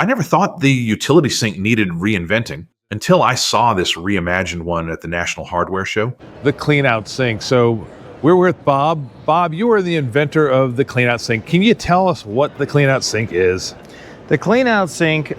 I never thought the utility sink needed reinventing until I saw this reimagined one at the National Hardware Show. The Cleanout Sink. So we're with Bob. Bob, you are the inventor of the Cleanout Sink. Can you tell us what the Cleanout Sink is? The Cleanout Sink,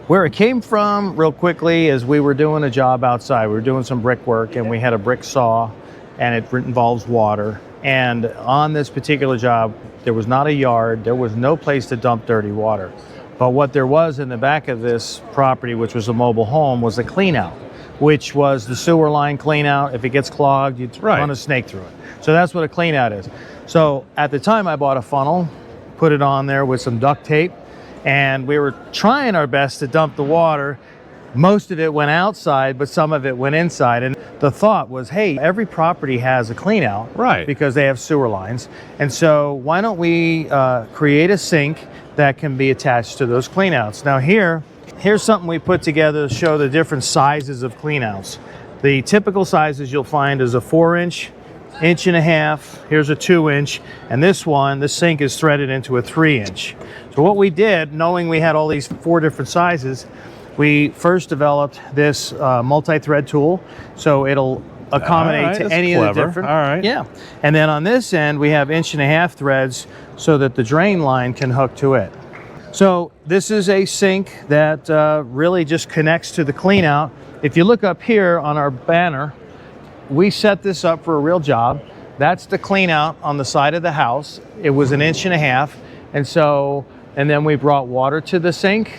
where it came from real quickly is we were doing a job outside. We were doing some brickwork and we had a brick saw and it involves water. And on this particular job, there was not a yard, there was no place to dump dirty water. But what there was in the back of this property, which was a mobile home, was a cleanout, which was the sewer line cleanout. If it gets clogged, you'd run a snake through it. So that's what a cleanout is. So at the time I bought a funnel, put it on there with some duct tape, and we were trying our best to dump the water. Most of it went outside, but some of it went inside. And the thought was, hey, every property has a cleanout, because they have sewer lines. And so why don't we create a sink that can be attached to those cleanouts? Now here's something we put together to show the different sizes of cleanouts. The typical sizes you'll find is a 4-inch, 1.5 inches, here's a 2-inch, and this sink is threaded into a 3-inch. So what we did, knowing we had all these 4 different sizes, we first developed this multi-thread tool, so it'll accommodate to any of the different. Yeah. And then on this end, we have 1.5 inch threads so that the drain line can hook to it. So this is a sink that really just connects to the cleanout. If you look up here on our banner, we set this up for a real job. That's the cleanout on the side of the house. It was 1.5 inches. And then we brought water to the sink,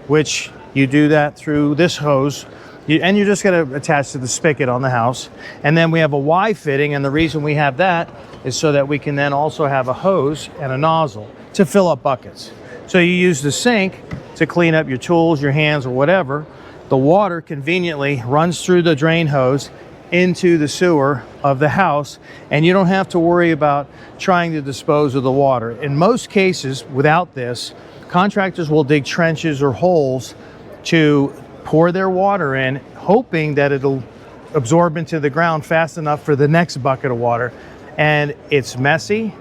which you do that through this hose. And you're just going to attach to the spigot on the house. And then we have a Y fitting, and the reason we have that is so that we can then also have a hose and a nozzle to fill up buckets. So you use the sink to clean up your tools, your hands, or whatever. The water conveniently runs through the drain hose into the sewer of the house, and you don't have to worry about trying to dispose of the water. In most cases, without this, contractors will dig trenches or holes to pour their water in, hoping that it'll absorb into the ground fast enough for the next bucket of water. And it's messy,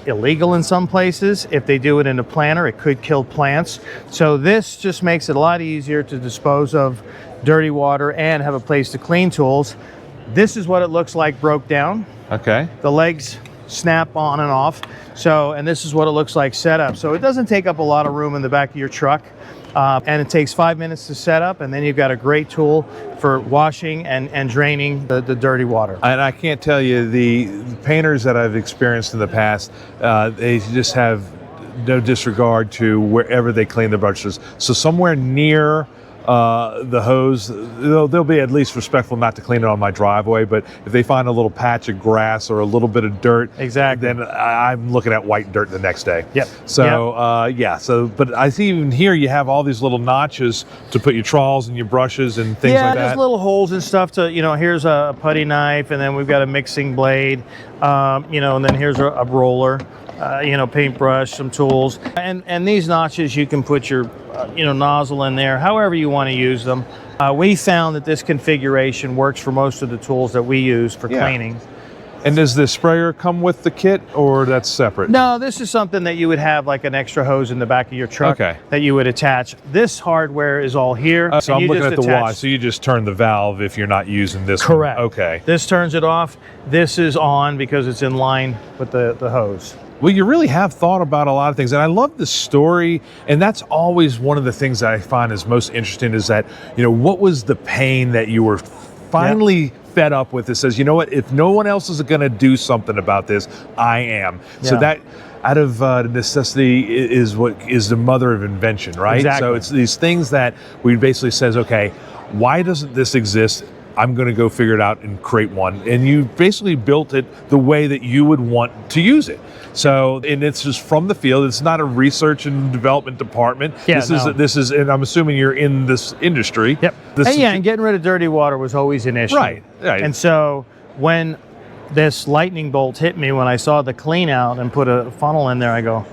illegal in some places. If they do it in a planter, it could kill plants. So this just makes it a lot easier to dispose of dirty water and have a place to clean tools. This is what it looks like broke down. Okay. The legs snap on and off. So, and this is what it looks like set up. So it doesn't take up a lot of room in the back of your truck. And it takes 5 minutes to set up, and then you've got a great tool for washing and draining the dirty water. And I can't tell you, the painters that I've experienced in the past, they just have no disregard to wherever they clean the brushes. So somewhere near the hose, they'll be at least respectful not to clean it on my driveway, but if they find a little patch of grass or a little bit of dirt, then I'm looking at white dirt the next day. So but I see even here you have all these little notches to put your trowels and your brushes and things like that. Yeah, there's little holes and stuff to, here's a putty knife, and then we've got a mixing blade, and then here's a roller. Paintbrush, some tools, and these notches you can put your nozzle in there, however you want to use them. We found that this configuration works for most of the tools that we use for cleaning. And does the sprayer come with the kit, or that's separate? No, this is something that you would have like an extra hose in the back of your truck that you would attach. This hardware is all here. So I'm looking at the Y, so you just turn the valve if you're not using this Correct. one. Okay. This turns it off. This is on because it's in line with the hose. Well, you really have thought about a lot of things, and I love the story, and that's always one of the things that I find is most interesting is that, what was the pain that you were finally fed up with that says, you know what, if no one else is going to do something about this, I am. So that out of necessity is what is the mother of invention, right? Exactly. So it's these things that we basically says, okay, why doesn't this exist? I'm going to go figure it out and create one. And you basically built it the way that you would want to use it. So, and it's just from the field. It's not a research and development department. This is, and I'm assuming you're in this industry. Yep. And getting rid of dirty water was always an issue. Right. And so when this lightning bolt hit me, when I saw the clean out and put a funnel in there, I go,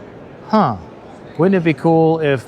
wouldn't it be cool if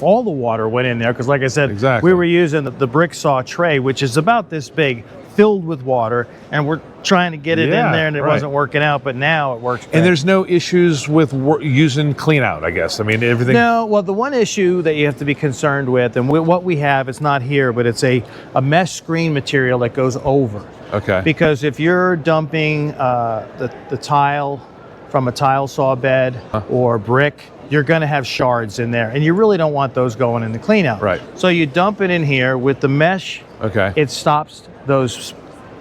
all the water went in there? Because like I said, Exactly. we were using the brick saw tray, which is about this big, filled with water, and we're trying to get it in there, and it wasn't working out, but now it works great. And there's no issues with using Cleanout, I guess. I mean, everything. No, well, the one issue that you have to be concerned with, and what we have, it's not here, but it's a mesh screen material that goes over. Okay. Because if you're dumping the tile from a tile saw bed or brick, you're going to have shards in there, and you really don't want those going in the cleanout. Right. So you dump it in here with the mesh. Okay. It stops those,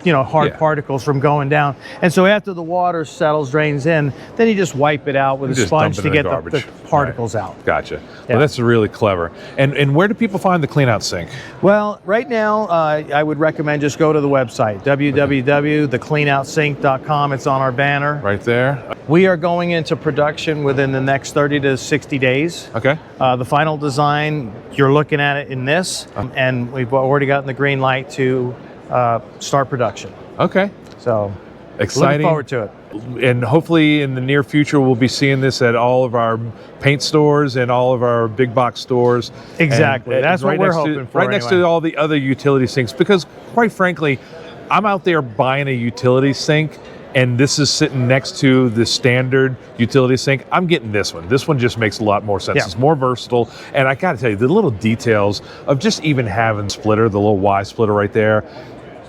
hard particles from going down. And so after the water settles, drains in, then you just wipe it out with a sponge to get the particles out. Gotcha. Well, that's really clever. And where do people find the Cleanout Sink? Well, right now, I would recommend just go to the website, www.thecleanoutsink.com. It's on our banner. Right there. We are going into production within the next 30 to 60 days. Okay. The final design, you're looking at it in this, and we've already gotten the green light to start production. Okay. So exciting. Looking forward to it. And hopefully in the near future, we'll be seeing this at all of our paint stores and all of our big box stores. Exactly. That's what we're hoping for. Right next to all the other utility sinks, because quite frankly, I'm out there buying a utility sink, and this is sitting next to the standard utility sink. I'm getting this one. This one just makes a lot more sense. Yeah. It's more versatile. And I gotta tell you, the little details of just even having splitter, the little Y splitter right there,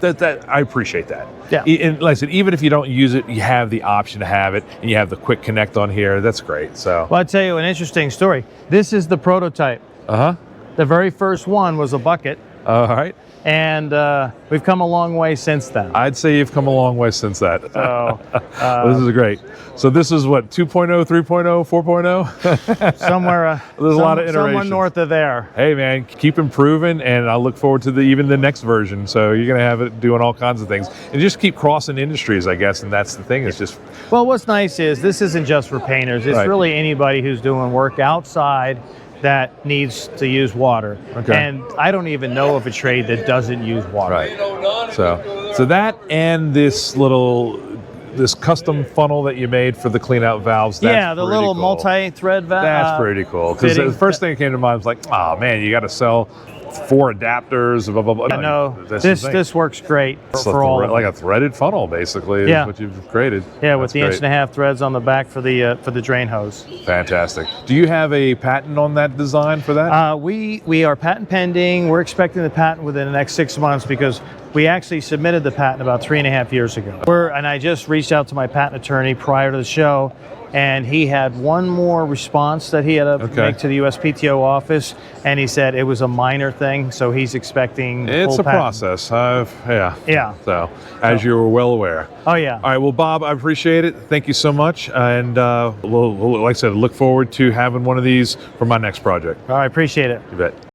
that I appreciate that. Yeah. And like I said, even if you don't use it, you have the option to have it, and you have the quick connect on here. That's great. So. Well, I'll tell you an interesting story. This is the prototype. Uh-huh. The very first one was a bucket. All right. And we've come a long way since then. I'd say you've come a long way since that. So, well, this is great. So this is what, 2.0, 3.0, 4.0? Somewhere, there's a lot of iterations. Somewhere north of there. Hey man, keep improving, and I look forward to even the next version. So you're gonna have it doing all kinds of things, and just keep crossing industries, I guess. And that's the thing. It's just. Well, what's nice is this isn't just for painters. It's really anybody who's doing work outside that needs to use water. Okay. And I don't even know of a trade that doesn't use water. Right. So that and this custom funnel that you made for the cleanout valves. That's the little cool. multi-thread valve. That's pretty cool. Because the first thing that came to mind was like, oh man, you got to sell 4 adapters. Blah blah blah. No, this works great for all of them. Like a threaded funnel, basically. Is what you've created. Yeah, with the 1.5-inch threads on the back for the drain hose. Fantastic. Do you have a patent on that design for that? We are patent pending. We're expecting the patent within the next 6 months, because we actually submitted the patent about 3.5 years ago. And I just reached out to my patent attorney prior to the show, and he had one more response that he had to make to the USPTO office, and he said it was a minor thing, so he's expecting it's full a patent. process. Yeah. So, as you were well aware. Oh, yeah. All right, well, Bob, I appreciate it. Thank you so much. And like I said, look forward to having one of these for my next project. I appreciate it. You bet.